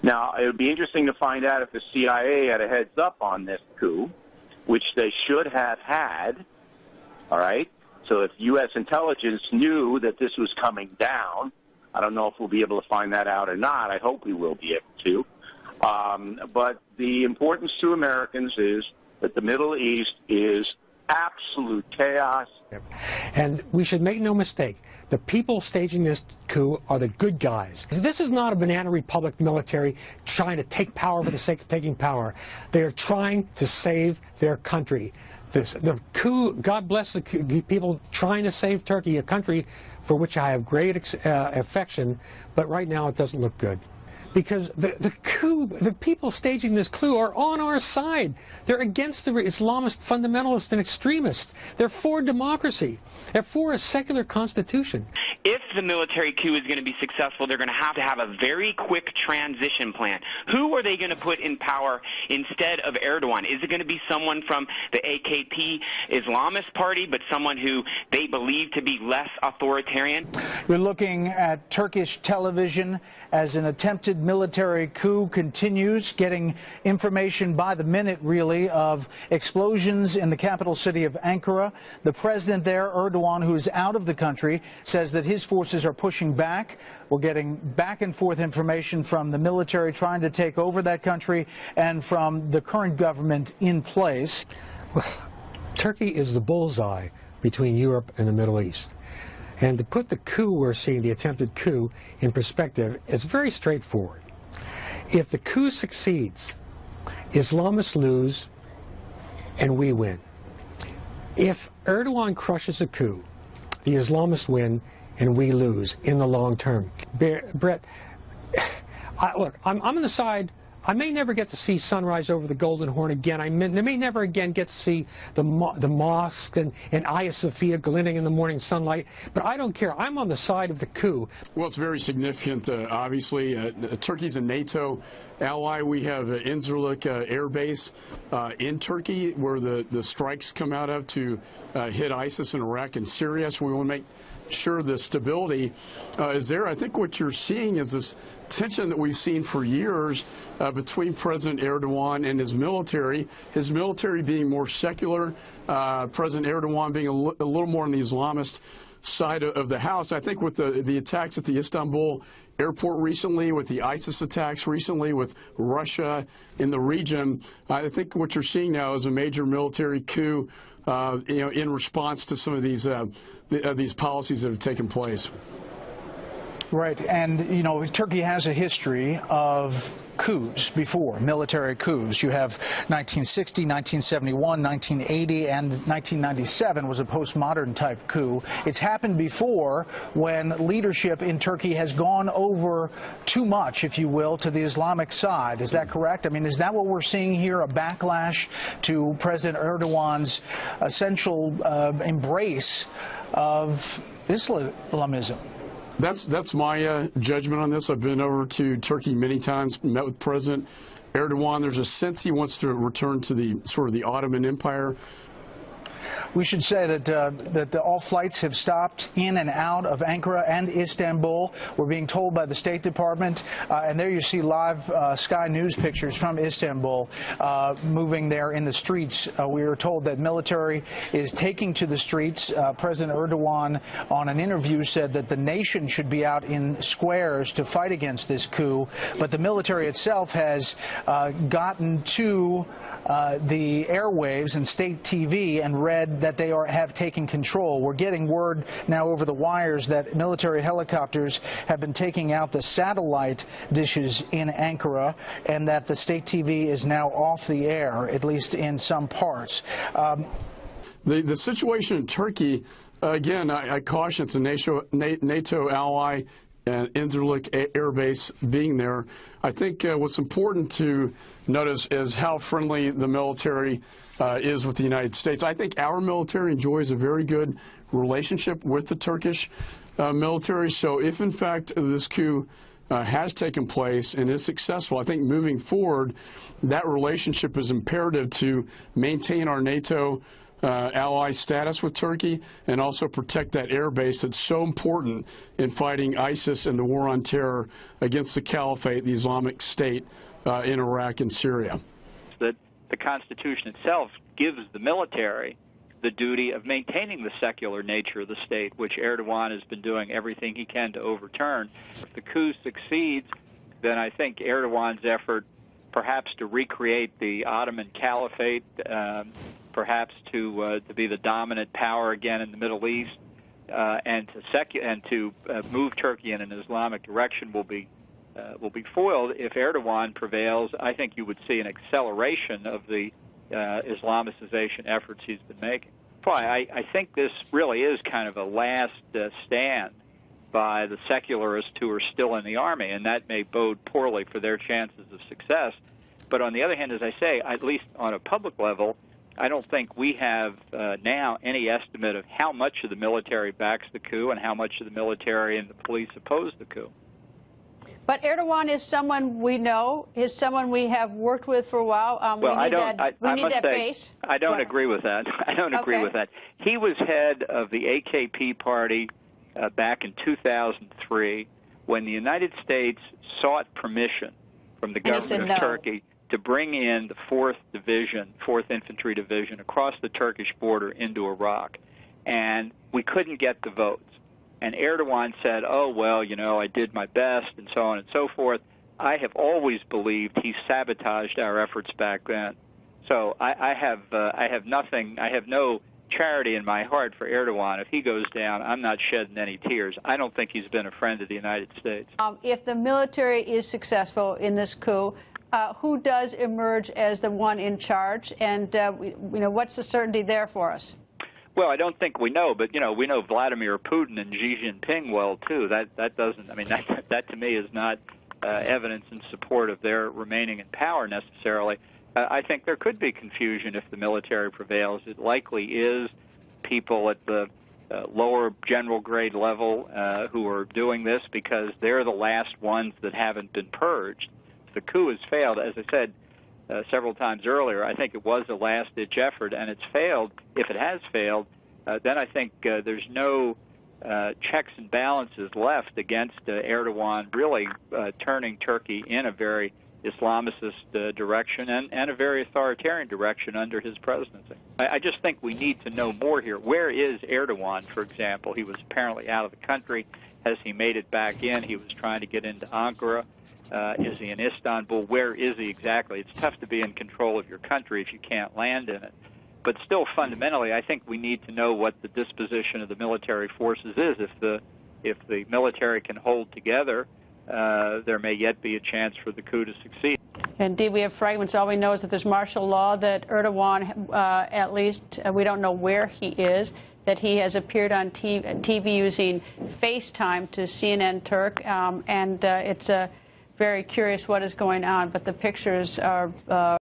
Now, it would be interesting to find out if the CIA had a heads up on this coup, which they should have had, all right? So if U.S. intelligence knew that this was coming down, I don't know if we'll be able to find that out or not. I hope we will be able to. But the importance to Americans is that the Middle East is absolute chaos. And we should make no mistake, the people staging this coup are the good guys. This is not a banana republic military trying to take power for the sake of taking power. They are trying to save their country. The coup, God bless the people trying to save Turkey, a country for which I have great affection, but right now it doesn't look good. Because the coup, the people staging this coup are on our side. They're against the Islamist fundamentalists and extremists. They're for democracy. They're for a secular constitution. If the military coup is going to be successful, they're going to have a very quick transition plan. Who are they going to put in power instead of Erdogan? Is it going to be someone from the AKP Islamist party, but someone who they believe to be less authoritarian? We're looking at Turkish television as an attempted military coup continues, getting information by the minute, really, of explosions in the capital city of Ankara. The president there, Erdogan, who is out of the country, says that his forces are pushing back. We're getting back and forth information from the military trying to take over that country and from the current government in place. Well, Turkey is the bullseye between Europe and the Middle East. And to put the coup we're seeing, the attempted coup, in perspective, it's very straightforward. If the coup succeeds, Islamists lose and we win. If Erdogan crushes a coup, the Islamists win and we lose in the long term. Brett, look, I'm on the side. I may never get to see sunrise over the Golden Horn again. I may never again get to see the mosque and Hagia Sophia glinting in the morning sunlight. But I don't care. I'm on the side of the coup. Well, it's very significant, obviously. Turkey's a NATO ally. We have Incirlik Air Base in Turkey where the strikes come out of to hit ISIS in Iraq and Syria. So we want to make sure the stability is there. I think what you're seeing is this tension that we've seen for years between President Erdogan and his military being more secular, President Erdogan being a little more on the Islamist side of the house. I think with the attacks at the Istanbul airport recently, with the ISIS attacks recently, with Russia in the region, I think what you're seeing now is a major military coup in response to some of these policies that have taken place. Right, and you know, Turkey has a history of coups before, military coups. You have 1960, 1971, 1980, and 1997 was a postmodern type coup. It's happened before when leadership in Turkey has gone over too much, if you will, to the Islamic side. Is that correct? I mean, is that what we're seeing here, a backlash to President Erdogan's essential embrace of Islamism? That's my judgment on this. I've been over to Turkey many times, met with President Erdogan. There's a sense he wants to return to the sort of the Ottoman Empire. We should say that all flights have stopped in and out of Ankara and Istanbul. We're being told by the State Department, and there you see live Sky News pictures from Istanbul moving there in the streets. We are told that military is taking to the streets. President Erdogan, on an interview, said that the nation should be out in squares to fight against this coup, but the military itself has gotten to the airwaves and state TV and read that they have taken control. We're getting word now over the wires that military helicopters have been taking out the satellite dishes in Ankara and that the state TV is now off the air, at least in some parts. The situation in Turkey, again, I caution it's a NATO ally. And Incirlik Air Base being there. I think what's important to notice is how friendly the military is with the United States. I think our military enjoys a very good relationship with the Turkish military. So if, in fact, this coup has taken place and is successful, I think moving forward, that relationship is imperative to maintain our NATO ally status with Turkey and also protect that air base that's so important in fighting ISIS and the war on terror against the Caliphate, the Islamic State in Iraq and Syria. That the Constitution itself gives the military the duty of maintaining the secular nature of the state, which Erdogan has been doing everything he can to overturn. If the coup succeeds, then I think Erdogan's effort perhaps to recreate the Ottoman Caliphate, perhaps to be the dominant power again in the Middle East, and to move Turkey in an Islamic direction will be foiled. If Erdogan prevails, I think you would see an acceleration of the Islamicization efforts he's been making. I think this really is kind of a last stand by the secularists who are still in the army, and that may bode poorly for their chances of success. But on the other hand, as I say, at least on a public level, I don't think we have now any estimate of how much of the military backs the coup and how much of the military and the police oppose the coup. But Erdogan is someone we know, is someone we have worked with for a while. Well, we need that base. I don't agree with that. I don't agree with that. He was head of the AKP party back in 2003 when the United States sought permission from the government of Turkey to bring in the 4th Infantry Division across the Turkish border into Iraq. And we couldn't get the votes. And Erdogan said, oh, well, you know, I did my best, and so on and so forth. I have always believed he sabotaged our efforts back then. So I have no charity in my heart for Erdogan. If he goes down, I'm not shedding any tears. I don't think he's been a friend of the United States. If the military is successful in this coup, who does emerge as the one in charge, and what's the certainty there for us? Well, I don't think we know, but we know Vladimir Putin and Xi Jinping well too. That doesn't. I mean, that to me is not evidence in support of their remaining in power necessarily. I think there could be confusion if the military prevails. It likely is people at the lower general grade level who are doing this because they're the last ones that haven't been purged. If the coup has failed, as I said several times earlier, I think it was a last-ditch effort, and it's failed. If it has failed, then I think there's no checks and balances left against Erdogan really turning Turkey in a very Islamicist direction and a very authoritarian direction under his presidency. I just think we need to know more here. Where is Erdogan, for example? He was apparently out of the country. Has he made it back in? He was trying to get into Ankara. Is he in Istanbul? Where is he exactly? It's tough to be in control of your country if you can't land in it. But still, fundamentally, I think we need to know what the disposition of the military forces is. If the military can hold together, there may yet be a chance for the coup to succeed. Indeed, we have fragments. All we know is that there's martial law, that Erdogan, at least, we don't know where he is, that he has appeared on TV using FaceTime to CNN Turk, and it's very curious what is going on, but the pictures are